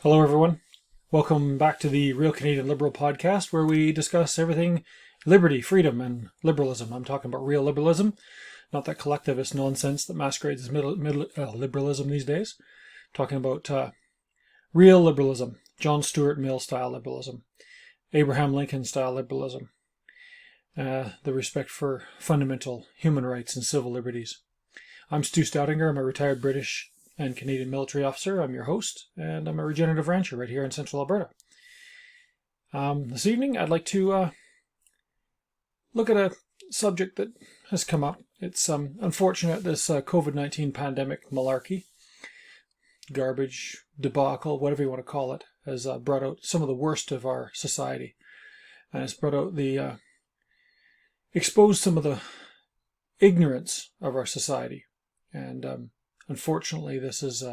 Hello, everyone. Welcome back to the Real Canadian Liberal podcast, where we discuss everything liberty, freedom, and liberalism. I'm talking about real liberalism, not that collectivist nonsense that masquerades as liberalism these days. Talking about real liberalism, John Stuart Mill style liberalism, Abraham Lincoln style liberalism, the respect for fundamental human rights and civil liberties. I'm Stu Stoutinger. I'm a retired British and Canadian military officer. I'm your host, and I'm a regenerative rancher right here in central Alberta. This evening, I'd like to look at a subject that has come up. It's unfortunate this COVID-19 pandemic malarkey, garbage, debacle, whatever you want to call it, has brought out some of the worst of our society. And it's brought out exposed some of the ignorance of our society. And unfortunately, this is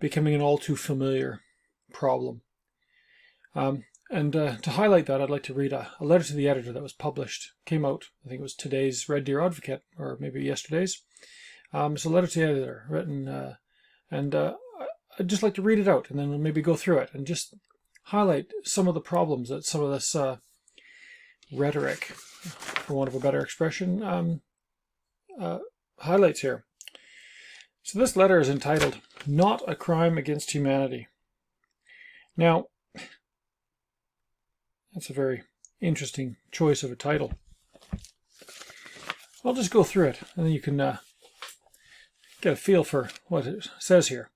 becoming an all too familiar problem. And to highlight that, I'd like to read a letter to the editor that was published, came out, I think it was today's Red Deer Advocate, or maybe yesterday's. It's a letter to the editor, written, and I'd just like to read it out, and then maybe go through it, and just highlight some of the problems that some of this rhetoric, for want of a better expression, highlights here. So this letter is entitled, "Not a Crime Against Humanity." Now, that's a very interesting choice of a title. I'll just go through it, and then you can get a feel for what it says here.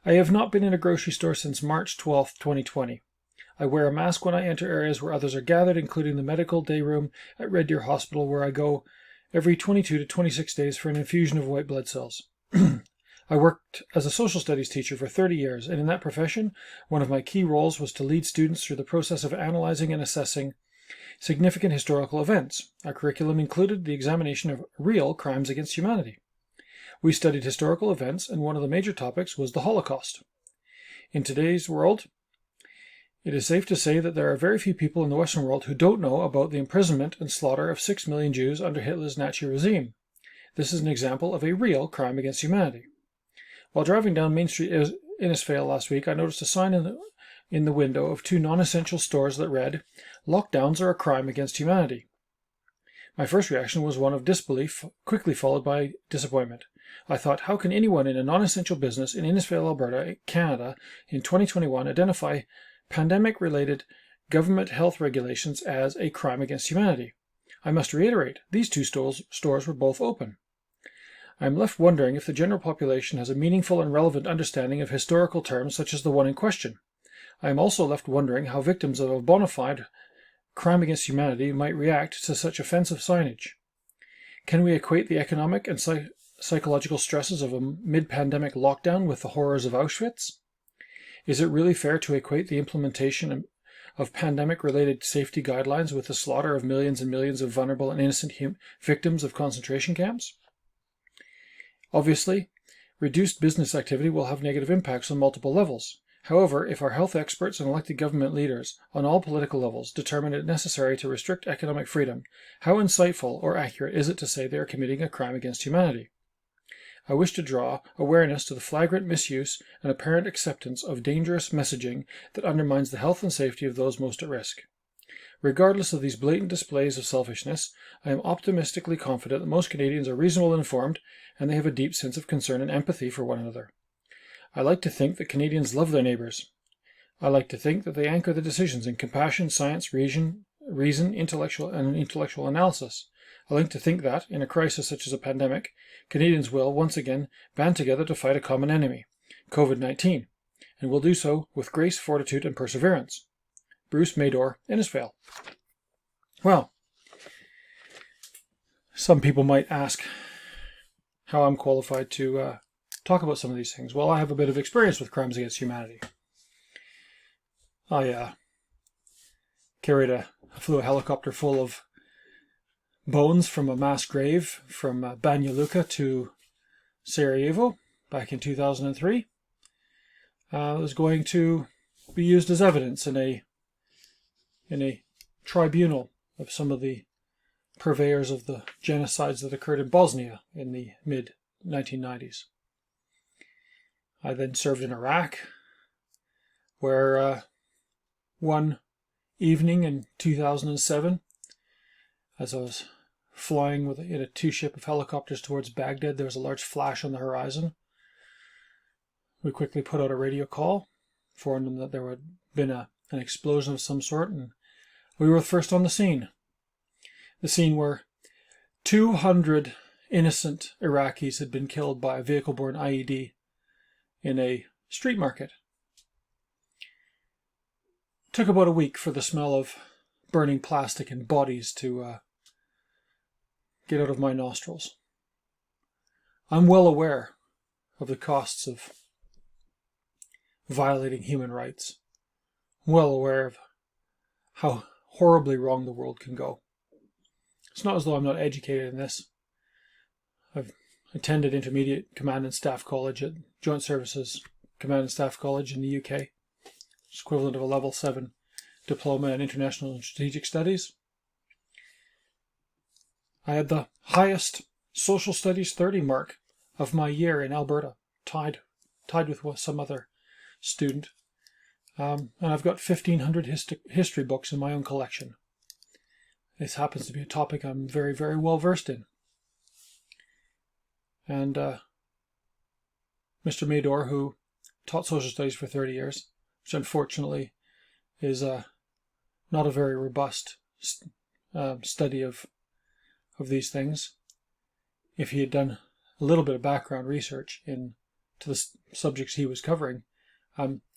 "I have not been in a grocery store since March 12th, 2020. I wear a mask when I enter areas where others are gathered, including the medical day room at Red Deer Hospital, where I go every 22 to 26 days for an infusion of white blood cells. I worked as a social studies teacher for 30 years, and in that profession, one of my key roles was to lead students through the process of analyzing and assessing significant historical events. Our curriculum included the examination of real crimes against humanity. We studied historical events, and one of the major topics was the Holocaust. In today's world, it is safe to say that there are very few people in the Western world who don't know about the imprisonment and slaughter of 6 million Jews under Hitler's Nazi regime. This is an example of a real crime against humanity. While driving down Main Street in Innisfail last week, I noticed a sign in the window of 2 non-essential stores that read, 'Lockdowns are a crime against humanity.' My first reaction was one of disbelief, quickly followed by disappointment. I thought, how can anyone in a non-essential business in Innisfail, Alberta, Canada, in 2021 identify pandemic-related government health regulations as a crime against humanity? I must reiterate, these 2 stores were both open. I am left wondering if the general population has a meaningful and relevant understanding of historical terms such as the one in question. I am also left wondering how victims of a bona fide crime against humanity might react to such offensive signage. Can we equate the economic and psychological stresses of a mid-pandemic lockdown with the horrors of Auschwitz? Is it really fair to equate the implementation of pandemic-related safety guidelines with the slaughter of millions and millions of vulnerable and innocent victims of concentration camps? Obviously, reduced business activity will have negative impacts on multiple levels. However, if our health experts and elected government leaders on all political levels determine it necessary to restrict economic freedom, how insightful or accurate is it to say they are committing a crime against humanity? I wish to draw awareness to the flagrant misuse and apparent acceptance of dangerous messaging that undermines the health and safety of those most at risk. Regardless of these blatant displays of selfishness, I am optimistically confident that most Canadians are reasonable and informed, and they have a deep sense of concern and empathy for one another. I like to think that Canadians love their neighbours. I like to think that they anchor the decisions in compassion, science, reason, intellectual analysis. I like to think that, in a crisis such as a pandemic, Canadians will, once again, band together to fight a common enemy, COVID-19, and will do so with grace, fortitude, and perseverance. Bruce Mador, Innisfail." Well, some people might ask how I'm qualified to talk about some of these things. Well, I have a bit of experience with crimes against humanity. I flew a helicopter full of bones from a mass grave from Banja Luka to Sarajevo back in 2003. It was going to be used as evidence in a tribunal of some of the purveyors of the genocides that occurred in Bosnia in the mid-1990s. I then served in Iraq, where one evening in 2007, as I was flying in a two-ship of helicopters towards Baghdad, there was a large flash on the horizon. We quickly put out a radio call, informed them that there had been an explosion of some sort, and we were first on the scene. The scene where 200 innocent Iraqis had been killed by a vehicle-borne IED in a street market. It took about a week for the smell of burning plastic and bodies to get out of my nostrils. I'm well aware of the costs of violating human rights. Well aware of how horribly wrong the world can go. It's not as though I'm not educated in this. I've attended intermediate command and staff college at Joint Services Command and Staff College in the UK. It's equivalent of a level 7 diploma in international and strategic studies. I had the highest social studies 30 mark of my year in Alberta, tied with some other student. And I've got 1,500 history books in my own collection. This happens to be a topic I'm very, very well versed in. And Mr. Mador, who taught social studies for 30 years, which unfortunately is not a very robust study of these things. If he had done a little bit of background research into the subjects he was covering,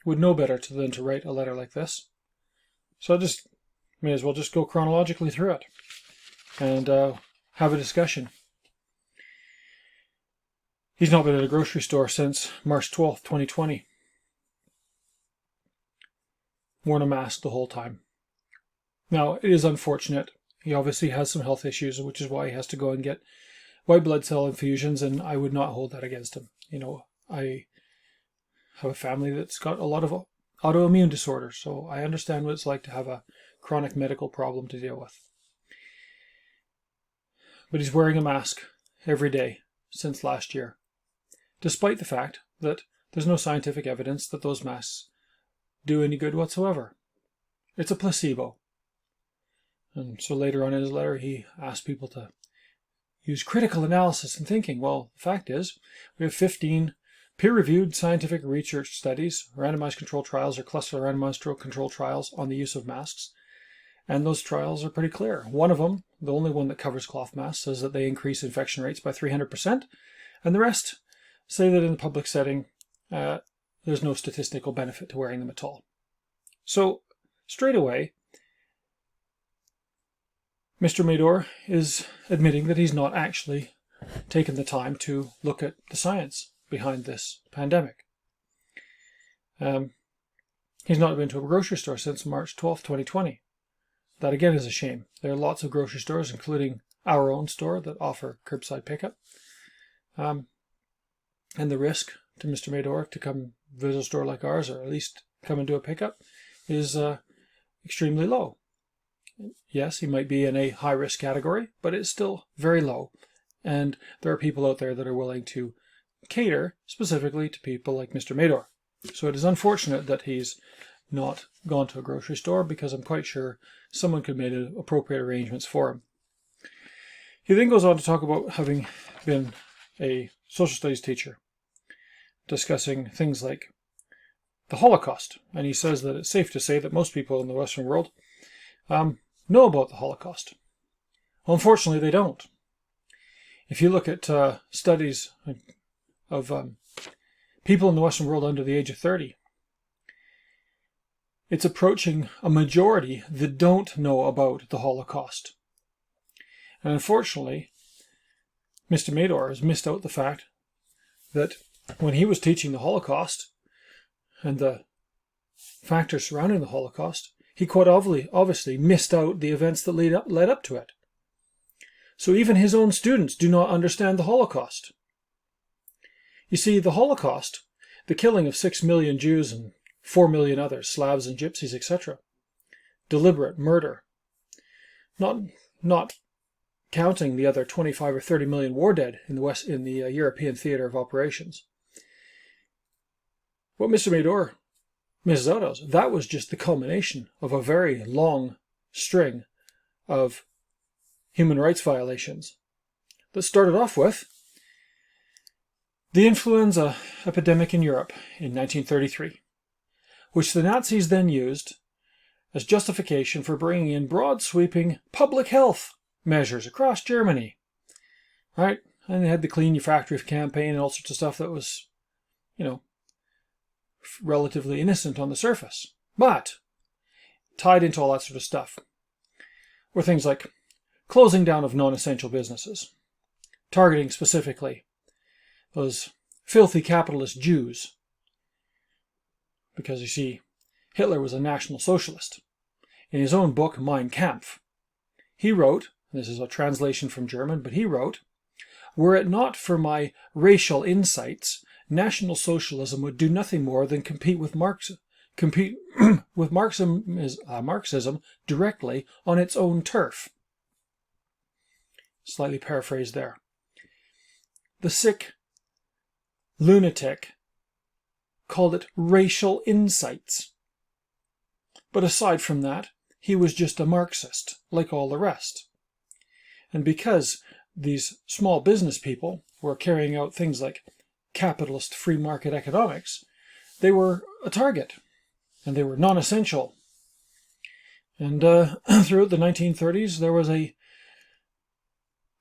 would know better than to write a letter like this. So I just may as well just go chronologically through it and have a discussion. He's not been at a grocery store since March 12th, 2020. Worn a mask the whole time. Now, it is unfortunate. He obviously has some health issues, which is why he has to go and get white blood cell infusions, and I would not hold that against him. You know, I have a family that's got a lot of autoimmune disorders, so I understand what it's like to have a chronic medical problem to deal with. But he's wearing a mask every day since last year, despite the fact that there's no scientific evidence that those masks do any good whatsoever. It's a placebo. And so later on in his letter, he asked people to use critical analysis and thinking. Well, the fact is, we have 15 peer-reviewed scientific research studies, randomized controlled trials or cluster randomized controlled trials on the use of masks. And those trials are pretty clear. One of them, the only one that covers cloth masks, says that they increase infection rates by 300%. And the rest say that in the public setting, there's no statistical benefit to wearing them at all. So, straight away, Mr. Mador is admitting that he's not actually taken the time to look at the science behind this pandemic. He's not been to a grocery store since March 12th, 2020. That again is a shame. There are lots of grocery stores, including our own store, that offer curbside pickup. And the risk to Mr. Mador to come visit a store like ours, or at least come and do a pickup, is extremely low. Yes, he might be in a high-risk category, but it's still very low. And there are people out there that are willing to cater specifically to people like Mr. Mador. So it is unfortunate that he's not gone to a grocery store, because I'm quite sure someone could make appropriate arrangements for him. He then goes on to talk about having been a social studies teacher, discussing things like the Holocaust. And he says that it's safe to say that most people in the Western world know about the Holocaust. Well, unfortunately, they don't. If you look at studies of people in the Western world under the age of 30, it's approaching a majority that don't know about the Holocaust. And unfortunately, Mr. Mador has missed out the fact that when he was teaching the Holocaust and the factors surrounding the Holocaust, he quite obviously missed out the events that led up to it. So even his own students do not understand the Holocaust. You see, the Holocaust, the killing of 6 million Jews and 4 million others, Slavs and Gypsies, etc., deliberate murder, not counting the other 25 or 30 million war dead in the European theater of operations. What Mr. Mador Mrs. Otto's, that was just the culmination of a very long string of human rights violations that started off with the influenza epidemic in Europe in 1933, which the Nazis then used as justification for bringing in broad-sweeping public health measures across Germany. Right? And they had the Clean Your Factory campaign and all sorts of stuff that was, relatively innocent on the surface. But tied into all that sort of stuff were things like closing down of non-essential businesses, targeting specifically those filthy capitalist Jews. Because you see, Hitler was a National Socialist. In his own book, Mein Kampf, he wrote, this is a translation from German, but he wrote, "Were it not for my racial insights, National Socialism would do nothing more than compete with Marxism directly on its own turf." Slightly paraphrased there. The sick lunatic called it racial insights. But aside from that, he was just a Marxist, like all the rest. And because these small business people were carrying out things like capitalist free market economics, they were a target, and they were non-essential. And throughout the 1930s, there was a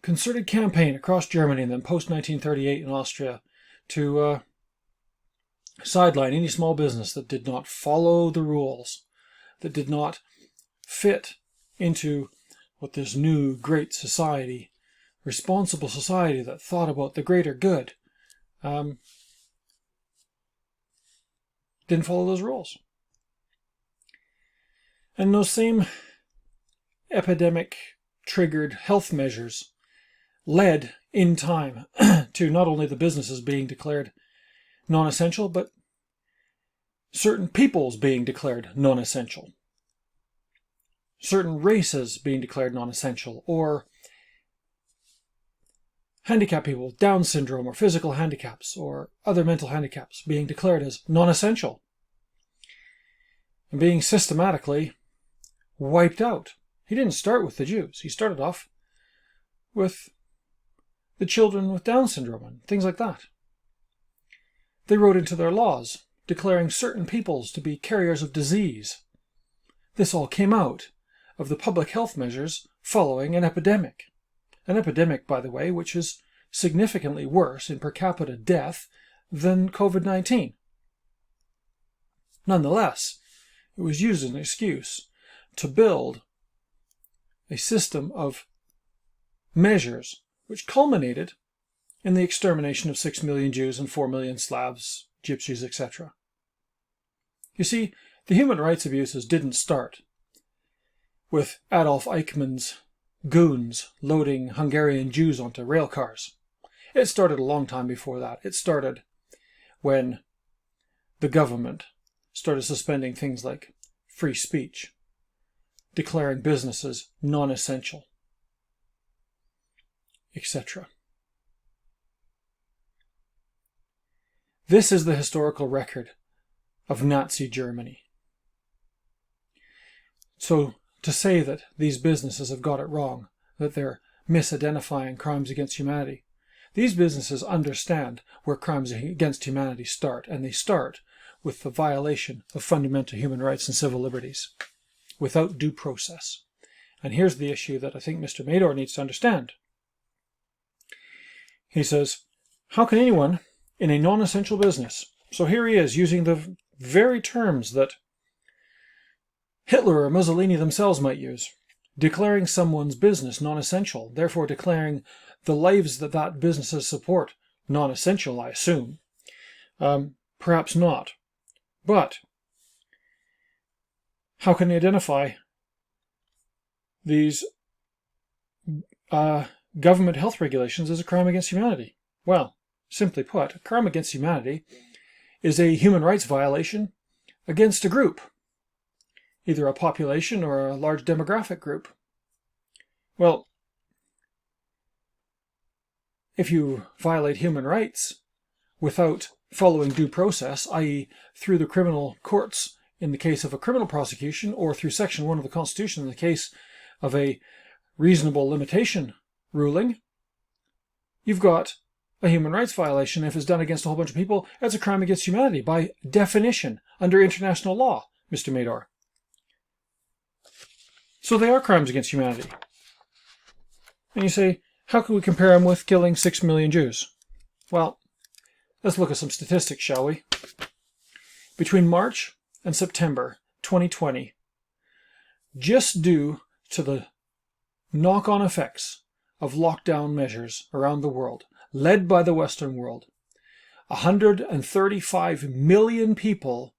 concerted campaign across Germany and then post-1938 in Austria to sideline any small business that did not follow the rules, that did not fit into what this new great society, responsible society that thought about the greater good, didn't follow those rules. And those same epidemic-triggered health measures led in time to not only the businesses being declared non-essential, but certain peoples being declared non-essential. Certain races being declared non-essential, or handicapped people with Down syndrome or physical handicaps or other mental handicaps being declared as non-essential and being systematically wiped out. He didn't start with the Jews. He started off with the children with Down syndrome and things like that. They wrote into their laws declaring certain peoples to be carriers of disease. This all came out of the public health measures following an epidemic. An epidemic, by the way, which is significantly worse in per capita death than COVID-19. Nonetheless, it was used as an excuse to build a system of measures which culminated in the extermination of 6 million Jews and 4 million Slavs, Gypsies, etc. You see, the human rights abuses didn't start with Adolf Eichmann's goons loading Hungarian Jews onto rail cars. It started a long time before that. It started when the government started suspending things like free speech, declaring businesses non-essential, etc. This is the historical record of Nazi Germany. So to say that these businesses have got it wrong, that they're misidentifying crimes against humanity, these businesses understand where crimes against humanity start, and they start with the violation of fundamental human rights and civil liberties without due process. And here's the issue that I think Mr. Mador needs to understand. He says, how can anyone in a non-essential business, so here he is using the very terms that Hitler or Mussolini themselves might use, declaring someone's business non-essential, therefore declaring the lives that that businesses support non-essential, I assume. Perhaps not. But how can they identify these government health regulations as a crime against humanity? Well, simply put, a crime against humanity is a human rights violation against a group, either a population or a large demographic group. Well, if you violate human rights without following due process, i.e. through the criminal courts in the case of a criminal prosecution, or through Section 1 of the Constitution in the case of a reasonable limitation ruling, you've got a human rights violation. If it's done against a whole bunch of people, that's a crime against humanity by definition under international law, Mr. Mador. So they are crimes against humanity. And you say, how can we compare them with killing 6 million Jews? Well, let's look at some statistics, shall we? Between March and September 2020, just due to the knock-on effects of lockdown measures around the world, led by the Western world, 135 million people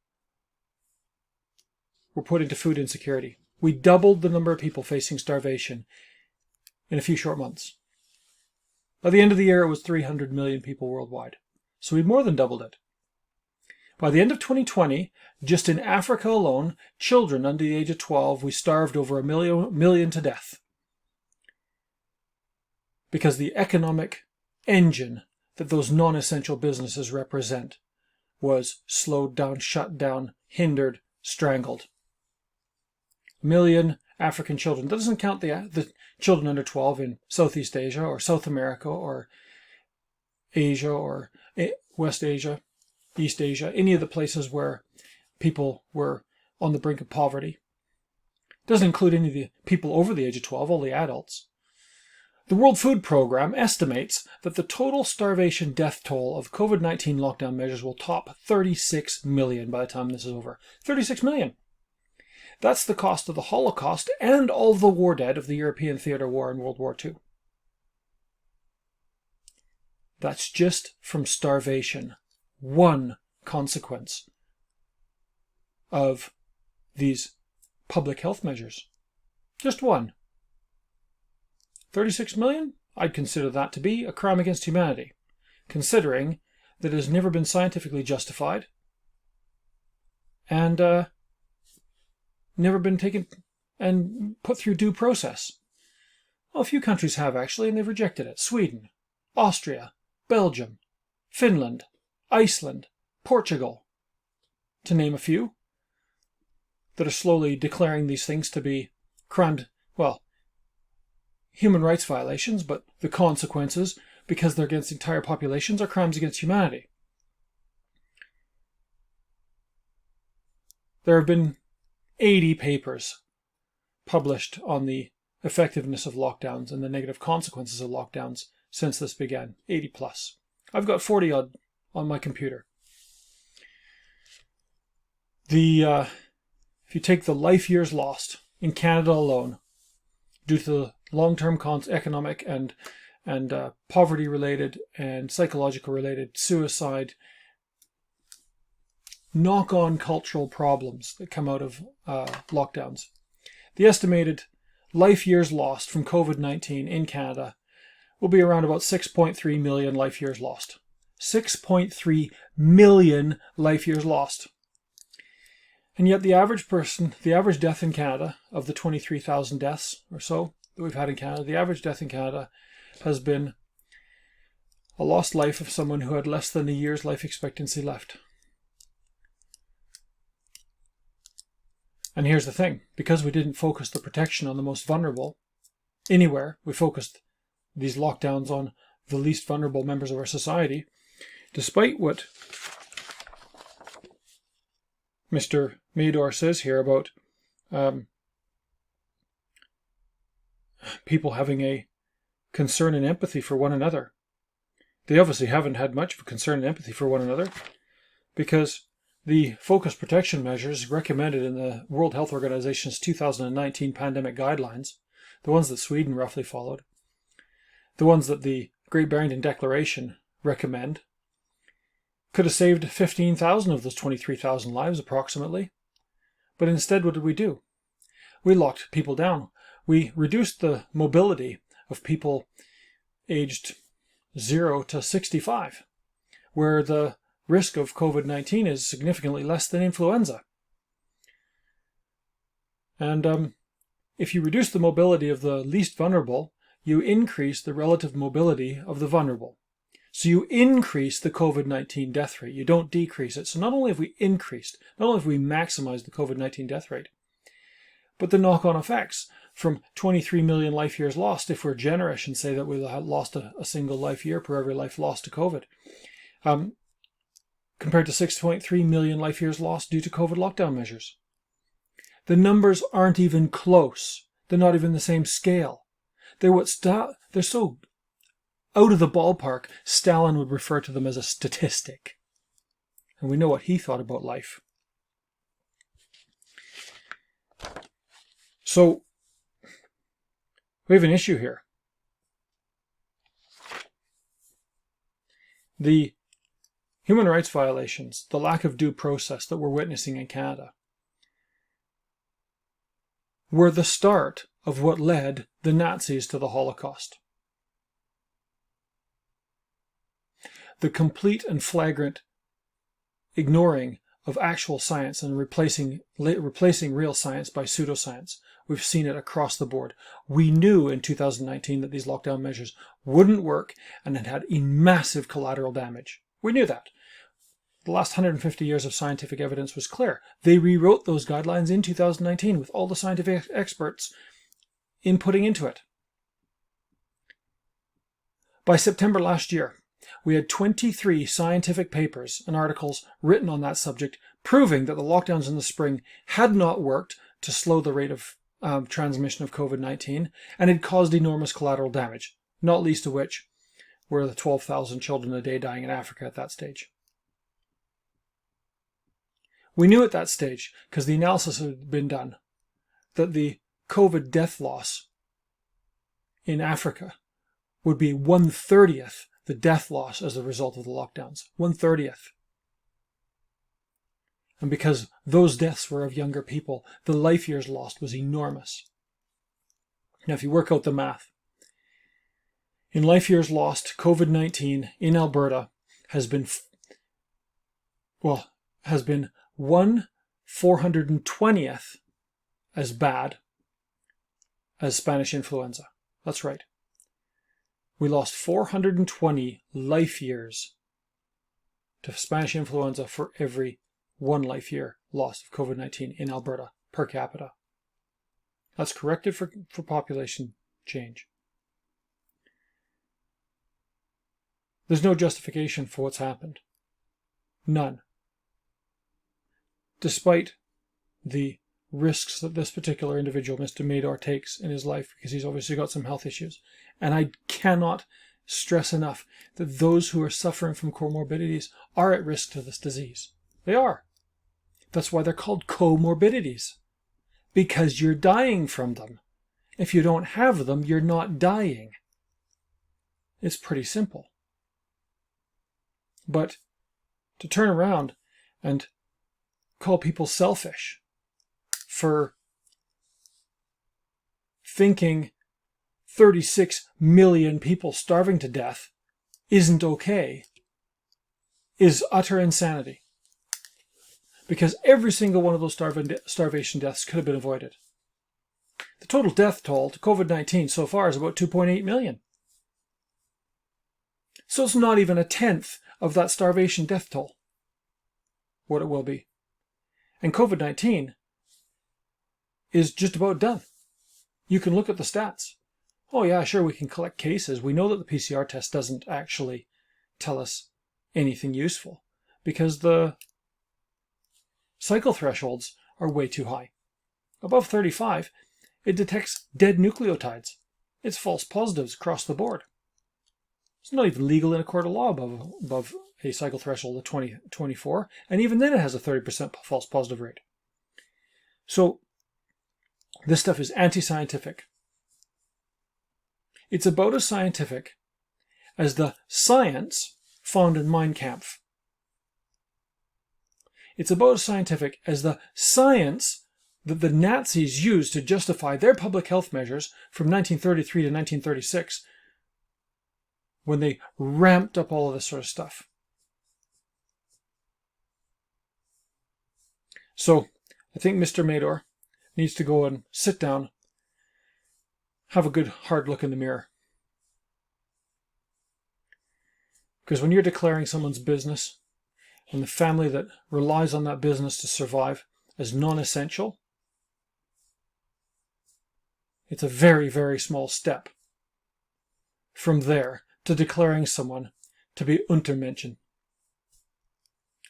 were put into food insecurity. We doubled the number of people facing starvation in a few short months. By the end of the year, it was 300 million people worldwide. So we more than doubled it. By the end of 2020, just in Africa alone, children under the age of 12, we starved over a million to death. Because the economic engine that those non-essential businesses represent was slowed down, shut down, hindered, strangled. A million African children. That doesn't count the children under 12 in Southeast Asia or South America or Asia or West Asia, East Asia, any of the places where people were on the brink of poverty. It doesn't include any of the people over the age of 12, all the adults. The World Food Programme estimates that the total starvation death toll of COVID-19 lockdown measures will top 36 million by the time this is over. 36 million! That's the cost of the Holocaust and all the war dead of the European theatre war in World War II. That's just from starvation. One consequence of these public health measures. Just one. 36 million? I'd consider that to be a crime against humanity, considering that it has never been scientifically justified and never been taken and put through due process. Well, a few countries have actually, and they've rejected it. Sweden, Austria, Belgium, Finland, Iceland, Portugal, to name a few, that are slowly declaring these things to be human rights violations, but the consequences, because they're against entire populations, are crimes against humanity. There have been 80 papers published on the effectiveness of lockdowns and the negative consequences of lockdowns since this began. 80 plus. I've got 40 odd on my computer. If you take the life years lost in Canada alone, due to the long-term economic and poverty-related and psychological-related suicide, knock-on cultural problems that come out of lockdowns. The estimated life years lost from COVID-19 in Canada will be around about 6.3 million life years lost. 6.3 million life years lost. And yet the average death in Canada, of the 23,000 deaths or so that we've had in Canada, the average death in Canada has been a lost life of someone who had less than a year's life expectancy left. And here's the thing, because we didn't focus the protection on the most vulnerable anywhere, we focused these lockdowns on the least vulnerable members of our society, despite what Mr. Mador says here about people having a concern and empathy for one another. They obviously haven't had much of a concern and empathy for one another, because the focused protection measures recommended in the World Health Organization's 2019 pandemic guidelines, the ones that Sweden roughly followed, the ones that the Great Barrington Declaration recommend, could have saved 15,000 of those 23,000 lives approximately. But instead, what did we do? We locked people down. We reduced the mobility of people aged 0 to 65, where the risk of COVID-19 is significantly less than influenza. And if you reduce the mobility of the least vulnerable, you increase the relative mobility of the vulnerable. So you increase the COVID-19 death rate. You don't decrease it. So not only have we increased, not only have we maximized the COVID-19 death rate, but the knock-on effects from 23 million life years lost, if we're generous and say that we lost a single life year per every life lost to COVID, compared to 6.3 million life years lost due to COVID lockdown measures. The numbers aren't even close. They're not even the same scale. They're so out of the ballpark, Stalin would refer to them as a statistic. And we know what he thought about life. So, we have an issue here. The human rights violations, the lack of due process that we're witnessing in Canada, were the start of what led the Nazis to the Holocaust. The complete and flagrant ignoring of actual science and replacing real science by pseudoscience. We've seen it across the board. We knew in 2019 that these lockdown measures wouldn't work and it had massive collateral damage. We knew that. The last 150 years of scientific evidence was clear. They rewrote those guidelines in 2019 with all the scientific experts inputting into it. By September last year, we had 23 scientific papers and articles written on that subject, proving that the lockdowns in the spring had not worked to slow the rate of transmission of COVID-19 and had caused enormous collateral damage, not least of which were the 12,000 children a day dying in Africa at that stage. We knew at that stage, because the analysis had been done, that the COVID death loss in Africa would be 1/30th the death loss as a result of the lockdowns. 1/30th. And because those deaths were of younger people, the life years lost was enormous. Now, if you work out the math, in life years lost, COVID-19 in Alberta has been 1/420th as bad as Spanish influenza. That's right. We lost 420 life years to Spanish influenza for every one life year lost of COVID-19 in Alberta per capita. That's corrected for population change. There's no justification for what's happened. None. Despite the risks that this particular individual, Mr. Mador, takes in his life, because he's obviously got some health issues. And I cannot stress enough that those who are suffering from comorbidities are at risk to this disease. They are. That's why they're called comorbidities. Because you're dying from them. If you don't have them, you're not dying. It's pretty simple. But to turn around and call people selfish for thinking 36 million people starving to death isn't okay is utter insanity. Because every single one of those starvation deaths could have been avoided. The total death toll to COVID-19 so far is about 2.8 million. So it's not even a tenth of that starvation death toll, what it will be. And COVID-19 is just about done. You can look at the stats. Oh yeah, sure, we can collect cases. We know that the PCR test doesn't actually tell us anything useful because the cycle thresholds are way too high. Above 35, it detects dead nucleotides. It's false positives across the board. It's not even legal in a court of law above a cycle threshold of 24, and even then it has a 30% false positive rate. So this stuff is anti-scientific. It's about as scientific as the science found in Mein Kampf. It's about as scientific as the science that the Nazis used to justify their public health measures from 1933 to 1936 when they ramped up all of this sort of stuff. So I think Mr. Mador needs to go and sit down, have a good hard look in the mirror. Because when you're declaring someone's business and the family that relies on that business to survive as non-essential, it's a very, very small step from there to declaring someone to be Untermenschen,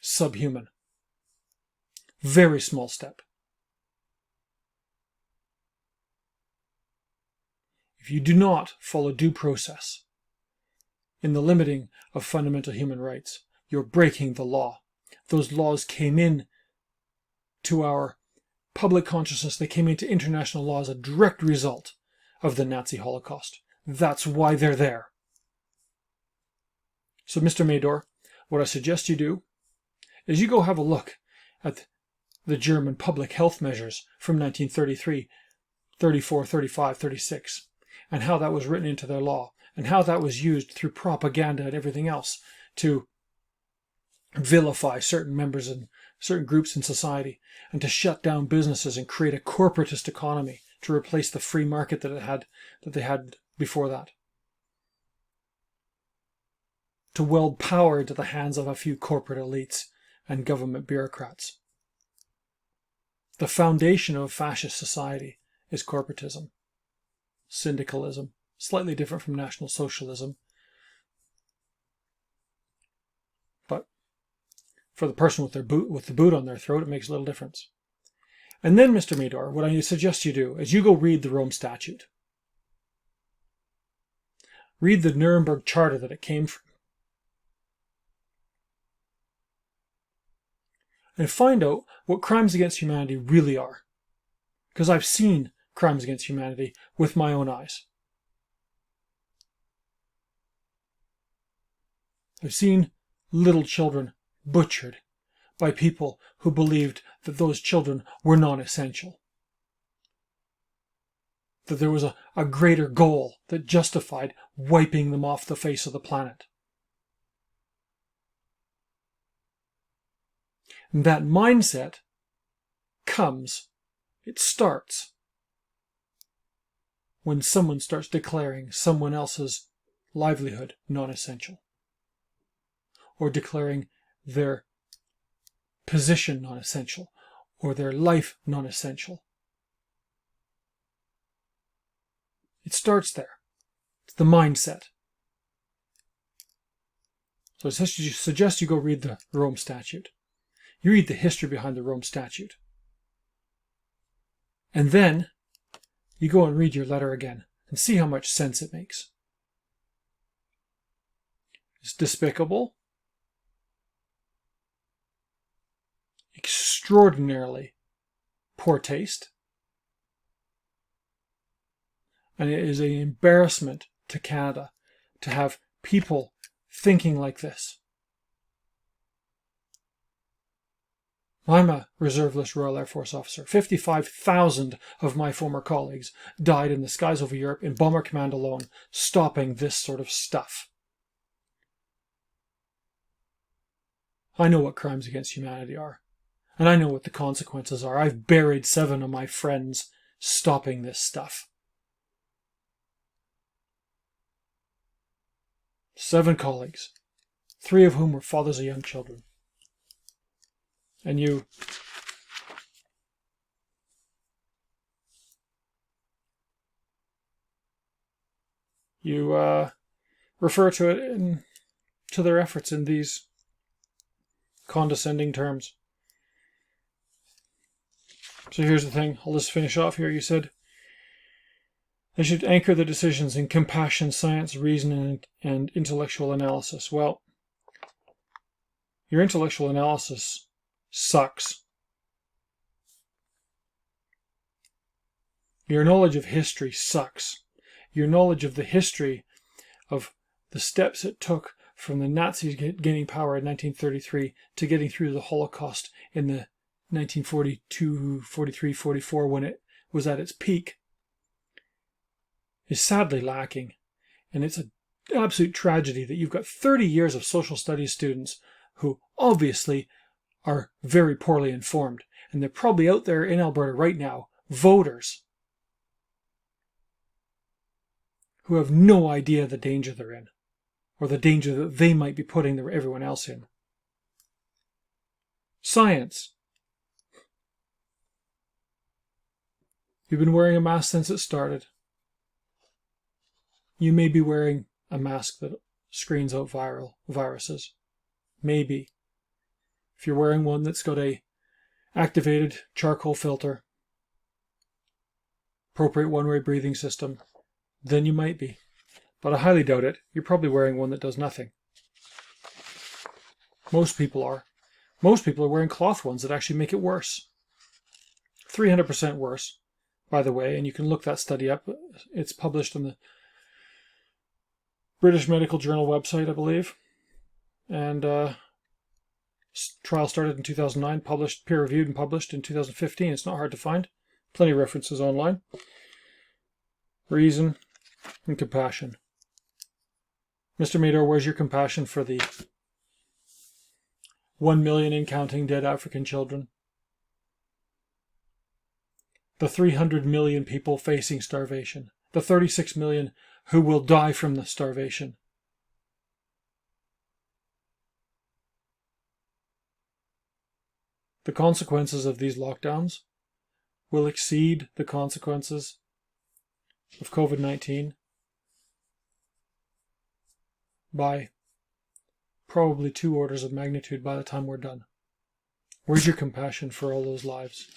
subhuman. Very small step. If you do not follow due process in the limiting of fundamental human rights, you're breaking the law. Those laws came in to our public consciousness. They came into international law as a direct result of the Nazi Holocaust. That's why they're there. So, Mr. Mador, what I suggest you do is you go have a look at the German public health measures from 1933, 34, 35, 36, and how that was written into their law, and how that was used through propaganda and everything else to vilify certain members and certain groups in society, and to shut down businesses and create a corporatist economy to replace the free market that they had before that. To weld power into the hands of a few corporate elites and government bureaucrats. The foundation of fascist society is corporatism, syndicalism, slightly different from National Socialism. But for the person with the boot on their throat, it makes a little difference. And then, Mr. Mador, what I suggest you do is you go read the Rome Statute. Read the Nuremberg Charter that it came from. And find out what crimes against humanity really are. Because I've seen crimes against humanity with my own eyes. I've seen little children butchered by people who believed that those children were non-essential. That there was a greater goal that justified wiping them off the face of the planet. And that mindset starts when someone starts declaring someone else's livelihood non-essential, or declaring their position non-essential, or their life non-essential. It starts there. It's the mindset. So I suggest you go read the Rome Statute. You read the history behind the Rome Statute. And then you go and read your letter again and see how much sense it makes. It's despicable, extraordinarily poor taste, and it is an embarrassment to Canada to have people thinking like this. I'm a reserve list Royal Air Force officer. 55,000 of my former colleagues died in the skies over Europe in Bomber Command alone, stopping this sort of stuff. I know what crimes against humanity are, and I know what the consequences are. I've buried 7 of my friends stopping this stuff. 7 colleagues, 3 of whom were fathers of young children. And you refer to it to their efforts in these condescending terms. So here's the thing. I'll just finish off here. You said they should anchor the decisions in compassion, science, reason, and intellectual analysis. Well, your intellectual analysis sucks. Your knowledge of history sucks. Your knowledge of the history of the steps it took from the Nazis gaining power in 1933 to getting through the Holocaust in the 1942, 43, 44 when it was at its peak is sadly lacking. And it's an absolute tragedy that you've got 30 years of social studies students who obviously are very poorly informed. And they're probably out there in Alberta right now, voters who have no idea the danger they're in. or the danger that they might be putting everyone else in. Science. You've been wearing a mask since it started. You may be wearing a mask that screens out viruses. Maybe. If you're wearing one that's got a activated charcoal filter, appropriate one-way breathing system, then you might be. But I highly doubt it. You're probably wearing one that does nothing. Most people are. Most people are wearing cloth ones that actually make it worse. 300% worse, by the way, and you can look that study up. It's published on the British Medical Journal website, I believe. And trial started in 2009, published, peer-reviewed and published in 2015. It's not hard to find. Plenty of references online. Reason and compassion. Mr. Mador, where's your compassion for the 1 million and counting dead African children? The 300 million people facing starvation. The 36 million who will die from the starvation. The consequences of these lockdowns will exceed the consequences of COVID-19 by probably 2 orders of magnitude by the time we're done. Where's your compassion for all those lives?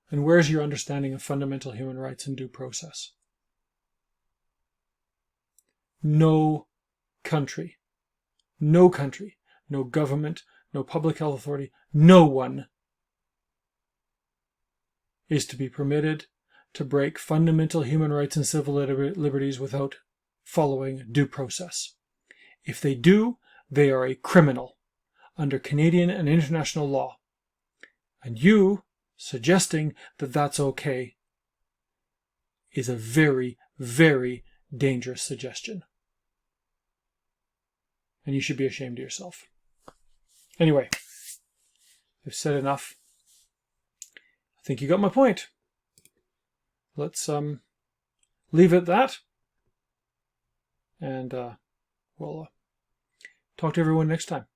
And where's your understanding of fundamental human rights and due process? No country, no government, no public health authority, no one is to be permitted to break fundamental human rights and civil liberties without following due process. If they do, they are a criminal under Canadian and international law. And you suggesting that that's okay is a very, very dangerous suggestion. And you should be ashamed of yourself. Anyway, I've said enough. I think you got my point. Let's leave it at that. And we'll talk to everyone next time.